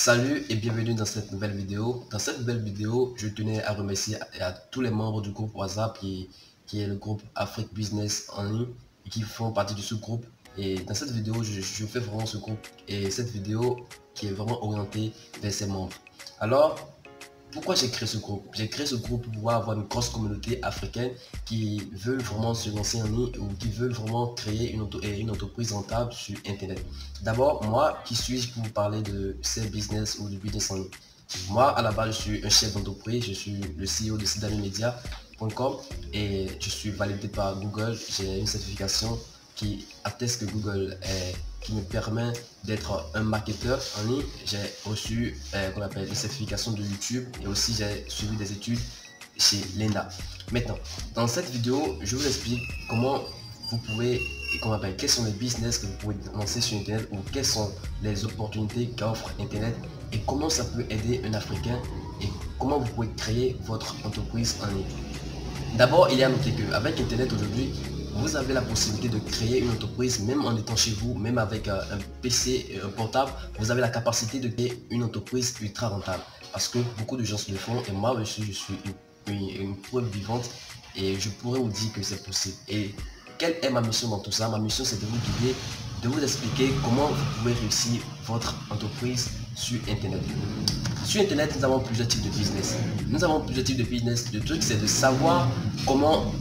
Salut et bienvenue dans cette nouvelle vidéo. Dans cette nouvelle vidéo, je tenais à remercier à tous les membres du groupe WhatsApp qui est le groupe Afrique Business en ligne et qui font partie de ce groupe. Et dans cette vidéo, je fais vraiment ce groupe et cette vidéo qui est vraiment orientée vers ses membres. Alors, pourquoi j'ai créé ce groupe? J'ai créé ce groupe pour pouvoir avoir une grosse communauté africaine qui veulent vraiment se lancer en ligne ou qui veulent vraiment créer une entreprise rentable sur Internet. D'abord, moi, qui suis-je pour vous parler de ces business ou du business en ligne? Moi, à la base, je suis un chef d'entreprise, je suis le CEO de sidamimedia.com et je suis validé par Google. J'ai une certification qui atteste que Google est qui me permet d'être un marketeur en ligne. J'ai reçu qu'on appelle une certification de YouTube et aussi j'ai suivi des études chez l'ENA. Maintenant, dans cette vidéo, je vous explique comment vous pouvez, quels sont les business que vous pouvez lancer sur Internet ou quelles sont les opportunités qu'offre Internet et comment ça peut aider un Africain et comment vous pouvez créer votre entreprise en ligne. D'abord, il est à noter qu'avec Internet aujourd'hui, vous avez la possibilité de créer une entreprise même en étant chez vous, même avec un PC, un portable, vous avez la capacité de créer une entreprise ultra rentable. Parce que beaucoup de gens se le font et moi aussi je suis une preuve vivante et je pourrais vous dire que c'est possible. Et quelle est ma mission dans tout ça? Ma mission c'est de vous guider, de vous expliquer comment vous pouvez réussir votre entreprise sur Internet. Sur Internet, nous avons plusieurs types de business. Nous avons plusieurs types de business. Le truc, c'est de savoir comment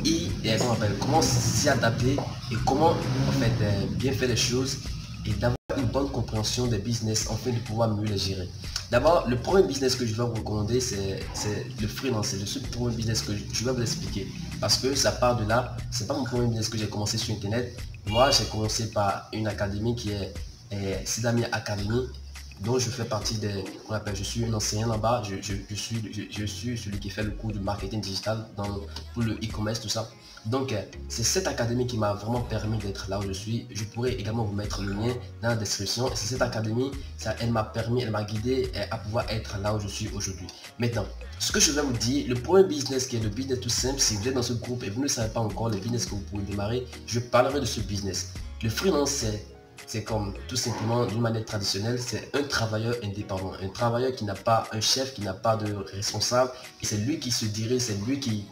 comment s'y adapter et comment bien faire les choses et d'avoir une bonne compréhension des business afin de pouvoir mieux les gérer. D'abord, le premier business que je vais vous recommander, c'est le freelance. C'est le premier business que je vais vous expliquer. Parce que ça part de là. C'est pas mon premier business que j'ai commencé sur Internet. Moi, j'ai commencé par une académie qui est Sidami Academy, dont je fais partie je suis un enseignant là-bas, je suis celui qui fait le cours de marketing digital pour le e-commerce, tout ça. Donc, c'est cette académie qui m'a vraiment permis d'être là où je suis. Je pourrais également vous mettre le lien dans la description. C'est cette académie, elle m'a guidé à pouvoir être là où je suis aujourd'hui. Maintenant, ce que je vais vous dire, le premier business qui est le business tout simple, si vous êtes dans ce groupe et vous ne savez pas encore le business que vous pouvez démarrer, je parlerai de ce business. Le freelance, c'est comme tout simplement d'une manière traditionnelle, c'est un travailleur indépendant, un travailleur qui n'a pas un chef, qui n'a pas de responsable, et c'est lui qui se dirige, c'est lui qui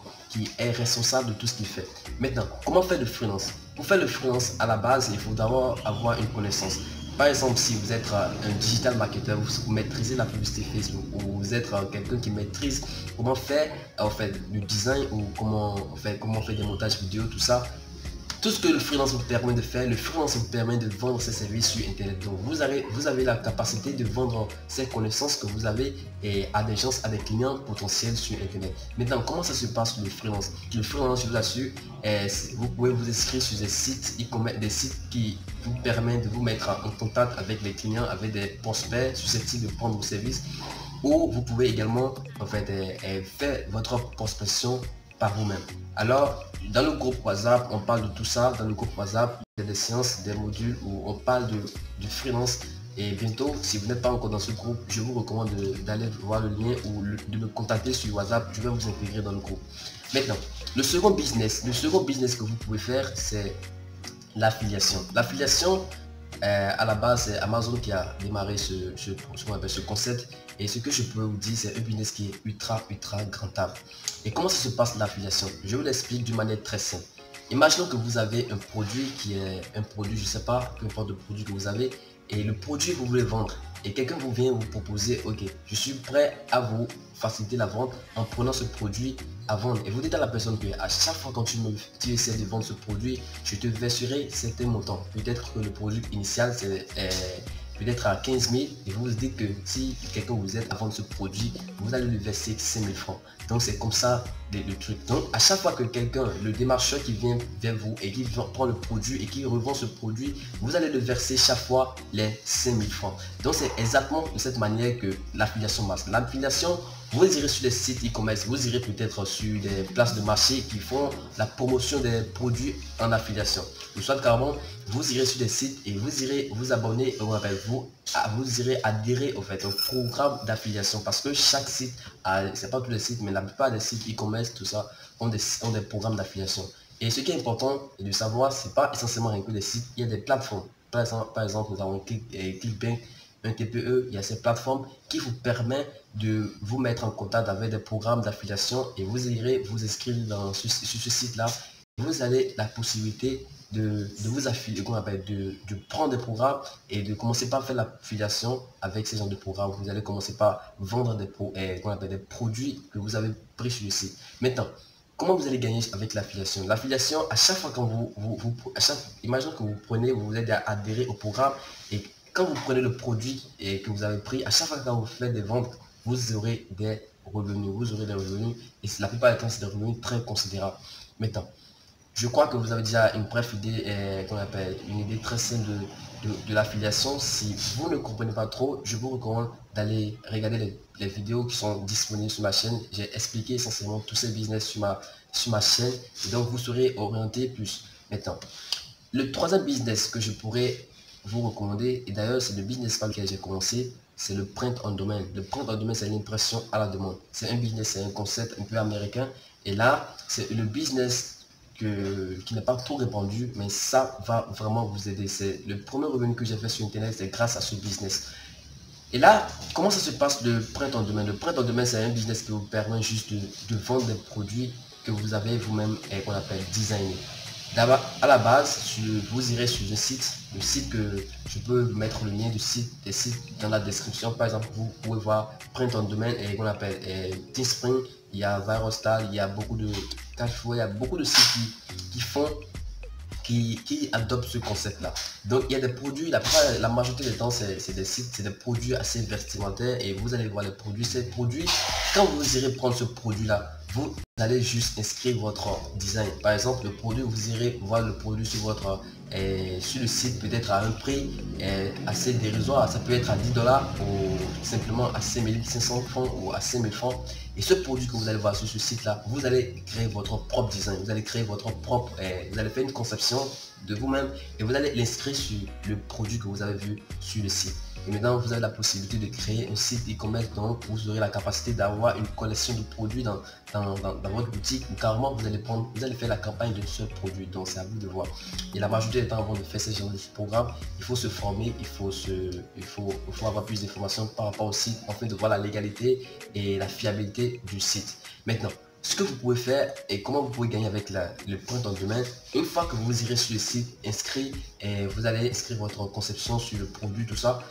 est responsable de tout ce qu'il fait. Maintenant, comment faire le freelance? Pour faire le freelance, à la base, il faut d'abord avoir une connaissance. Par exemple, si vous êtes un digital marketer, vous maîtrisez la publicité Facebook, ou vous êtes quelqu'un qui maîtrise comment faire du design ou comment faire des montages vidéo, tout ça. Tout ce que le freelance vous permet de faire, le freelance vous permet de vendre ses services sur Internet. Donc vous avez la capacité de vendre ces connaissances que vous avez à des gens, à des clients potentiels sur Internet. Maintenant, comment ça se passe le freelance? Le freelance, je vous assure, vous pouvez vous inscrire sur des sites e-commerce, des sites qui vous permettent de vous mettre en contact avec les clients, avec des prospects susceptibles de prendre vos services. Ou vous pouvez également faire votre prospection par vous-même. Alors, dans le groupe WhatsApp, on parle de tout ça. Dans le groupe WhatsApp, il y a des séances, des modules où on parle du freelance. Et bientôt, si vous n'êtes pas encore dans ce groupe, je vous recommande d'aller voir le lien ou de me contacter sur WhatsApp. Je vais vous intégrer dans le groupe. Maintenant, le second business que vous pouvez faire, c'est l'affiliation. L'affiliation, à la base, c'est Amazon qui a démarré ce concept. Et ce que je peux vous dire, c'est un business qui est ultra rentable. Et comment ça se passe l'affiliation? Je vous l'explique d'une manière très simple. Imaginons que vous avez un produit qui est un produit, je ne sais pas, peu importe le produit que vous avez, et le produit vous voulez vendre. Et quelqu'un vous vient vous proposer, ok, je suis prêt à vous faciliter la vente en prenant ce produit à vendre. Et vous dites à la personne que à chaque fois quand tu essaies de vendre ce produit, je te verserai certains montants. Peut-être que le produit initial c'est peut-être à 15 000 et vous vous dites que si quelqu'un vous aide à vendre ce produit, vous allez lui verser 5 000 francs. Donc c'est comme ça le truc. Donc à chaque fois que quelqu'un, le démarcheur qui vient vers vous et qui prend le produit et qui revend ce produit, vous allez le verser chaque fois les 5 000 francs. Donc c'est exactement de cette manière que l'affiliation marche. L'affiliation, vous irez sur les sites e-commerce, vous irez peut-être sur des places de marché qui font la promotion des produits en affiliation. Ou soit carrément, vous irez sur des sites et vous irez vous abonner, vous irez adhérer au programme d'affiliation parce que chaque site, c'est pas tous les sites, mais la plupart des sites e-commerce, tout ça, ont des programmes d'affiliation. Et ce qui est important de savoir, c'est pas essentiellement rien que des sites, il y a des plateformes. Par exemple, nous avons Clickbank, un TPE, il y a ces plateformes qui vous permettent de vous mettre en contact avec des programmes d'affiliation et vous irez vous inscrire sur ce site-là. Vous avez la possibilité de vous affilier, qu'on appelle, de prendre des programmes et de commencer par faire l'affiliation avec ces genres de programmes. Vous allez commencer par vendre des produits que vous avez pris sur le site. Maintenant, comment vous allez gagner avec l'affiliation? L'affiliation, à chaque fois quand imaginez que vous prenez, vous allez adhérer au programme et quand vous prenez le produit et que vous avez pris, à chaque fois quand vous faites des ventes, vous aurez des revenus, et la plupart du temps, c'est des revenus très considérables. Maintenant, je crois que vous avez déjà une bref idée, une idée très simple de l'affiliation. Si vous ne comprenez pas trop, je vous recommande d'aller regarder les vidéos qui sont disponibles sur ma chaîne. J'ai expliqué essentiellement tous ces business sur ma chaîne et donc vous serez orienté plus. Maintenant, le troisième business que je pourrais vous recommander, et d'ailleurs c'est le business par lequel j'ai commencé, c'est le print on demand. Le print on demand, c'est l'impression à la demande. C'est un business, c'est un concept un peu américain. Et là, c'est le business qui n'est pas trop répandu, mais ça va vraiment vous aider. C'est le premier revenu que j'ai fait sur Internet, c'est grâce à ce business. Et là, comment ça se passe le print on demand? Le print on demand, c'est un business qui vous permet juste de vendre des produits que vous avez vous-même et qu'on appelle designer. D'abord, à la base, vous irez sur le site que je peux mettre le lien des sites dans la description. Par exemple, vous pouvez voir print on demand et qu'on appelle Teespring, il y a Virostal, il y a beaucoup de il y a beaucoup de sites qui adoptent ce concept-là. Donc, il y a des produits, la majorité des temps, c'est des sites, c'est des produits assez vestimentaires et vous allez voir les produits. Ces produits, quand vous irez prendre ce produit-là, vous allez juste inscrire votre design. Par exemple, le produit, vous irez voir le produit sur sur le site, peut-être à un prix assez dérisoire. Ça peut être à 10 dollars ou simplement à 5500 francs ou à 5000 francs. Et ce produit que vous allez voir sur ce site-là, vous allez créer votre propre design. Vous allez créer votre propre, vous allez faire une conception de vous-même et vous allez l'inscrire sur le produit que vous avez vu sur le site. Et maintenant, vous avez la possibilité de créer un site e-commerce, donc vous aurez la capacité d'avoir une collection de produits dans votre boutique, ou carrément vous allez faire la campagne de ce produit. Donc c'est à vous de voir. Et la majorité des temps, avant de faire ce genre de programme, il faut se former, il faut avoir plus d'informations par rapport au site, afin de voir la légalité et la fiabilité du site. Maintenant, ce que vous pouvez faire et comment vous pouvez gagner avec le print on demand, une fois que vous irez sur le site inscrit et vous allez inscrire votre conception sur le produit, tout ça,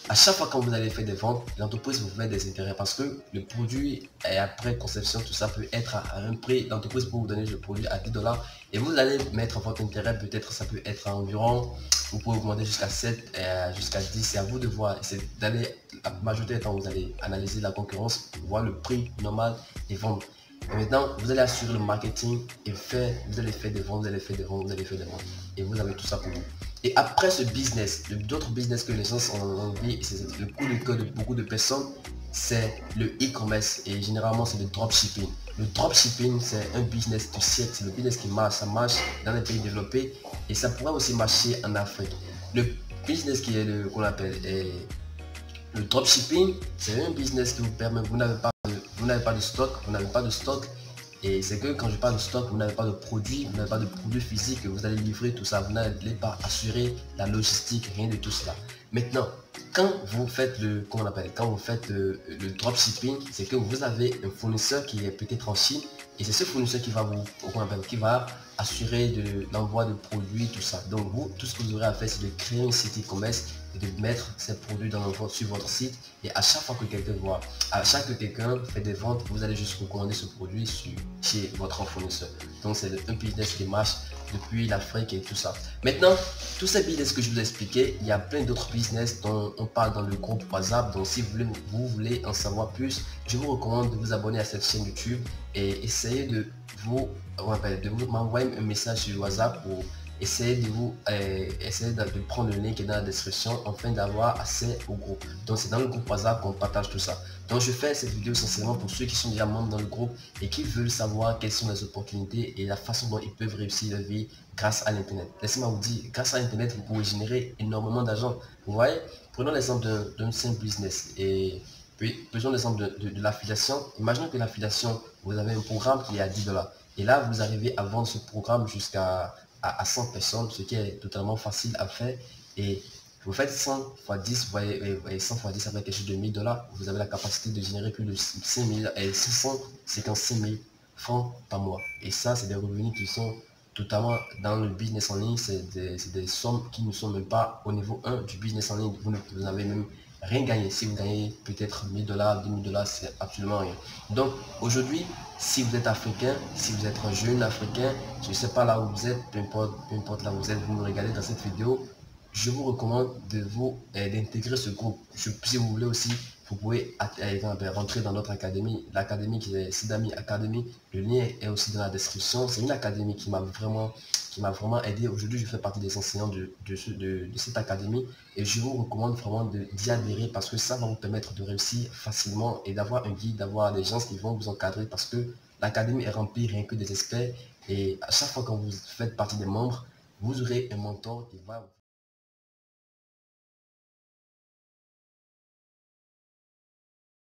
à chaque fois quand vous allez faire des ventes, l'entreprise vous fait des intérêts parce que le produit et après conception, tout ça peut être à un prix. L'entreprise peut vous donner le produit à 10 dollars et vous allez mettre votre intérêt, peut-être ça peut être à environ, vous pouvez augmenter jusqu'à 7, jusqu'à 10, c'est à vous de voir. C'est d'aller, la majorité du temps, vous allez analyser la concurrence, voir le prix normal et vendre. Et maintenant, vous allez assurer le marketing et vous allez faire des ventes, vous allez faire des ventes, vous allez faire des ventes. Et vous avez tout ça pour vous. Et après ce business, d'autres business que les gens ont oublié, et c'est le coup de cœur de beaucoup de personnes, c'est le e-commerce et généralement c'est le dropshipping. Le dropshipping, c'est un business du siècle, c'est le business qui marche, ça marche dans les pays développés et ça pourrait aussi marcher en Afrique. Le business qui est qu'on appelle le dropshipping, c'est un business qui vous permet, vous n'avez pas de stock, et c'est que quand je parle de stock, vous n'avez pas de produit, vous n'avez pas de produit physique que vous allez livrer, tout ça, vous n'allez pas assurer la logistique, rien de tout cela. Maintenant, quand vous faites le dropshipping, c'est que vous avez un fournisseur qui est peut-être en Chine et c'est ce fournisseur qui va assurer l'envoi de produits, tout ça. Donc vous, tout ce que vous aurez à faire, c'est de créer un site e-commerce et de mettre ces produits sur votre site. Et à chaque fois que quelqu'un fait des ventes, vous allez juste recommander ce produit chez votre fournisseur. Donc c'est un business qui marche depuis l'Afrique et tout ça. Maintenant, tous ces business que je vous ai expliqué, il y a plein d'autres business dont on parle dans le groupe WhatsApp. Donc si vous voulez en savoir plus, je vous recommande de vous abonner à cette chaîne YouTube et essayer de m'envoyer un message sur WhatsApp ou essayer de prendre le lien qui est dans la description afin d'avoir accès au groupe. Donc c'est dans le groupe WhatsApp qu'on partage tout ça. Donc je fais cette vidéo essentiellement pour ceux qui sont déjà membres dans le groupe et qui veulent savoir quelles sont les opportunités et la façon dont ils peuvent réussir leur vie grâce à l'internet. Laissez-moi vous dire, grâce à l'internet, vous pouvez générer énormément d'argent. Vous voyez, prenons l'exemple d'un simple business et puis prenons l'exemple de l'affiliation. Imaginez que l'affiliation, vous avez un programme qui est à 10 dollars et là vous arrivez à vendre ce programme jusqu'à 100 personnes, ce qui est totalement facile à faire. Et Vous faites 100 fois 10, vous voyez, 100 fois 10, ça fait quelque chose de 1000 $. Vous avez la capacité de générer plus de 656 000 francs par mois. Et ça, c'est des revenus qui sont totalement dans le business en ligne. C'est des sommes qui ne sont même pas au niveau 1 du business en ligne. Vous n'avez même rien gagné. Si vous gagnez peut-être 1000 $, 2000 $, c'est absolument rien. Donc aujourd'hui, si vous êtes africain, si vous êtes un jeune africain, je ne sais pas là où vous êtes, peu importe là où vous êtes, vous me regardez dans cette vidéo, je vous recommande d'intégrer ce groupe. Si vous voulez aussi, vous pouvez rentrer dans notre académie, l'académie qui est Sidami Academy. Le lien est aussi dans la description. C'est une académie qui m'a vraiment aidé. Aujourd'hui, je fais partie des enseignants de cette académie et je vous recommande vraiment d'y adhérer parce que ça va vous permettre de réussir facilement et d'avoir un guide, d'avoir des gens qui vont vous encadrer parce que l'académie est remplie rien que des experts et à chaque fois que vous faites partie des membres, vous aurez un mentor qui va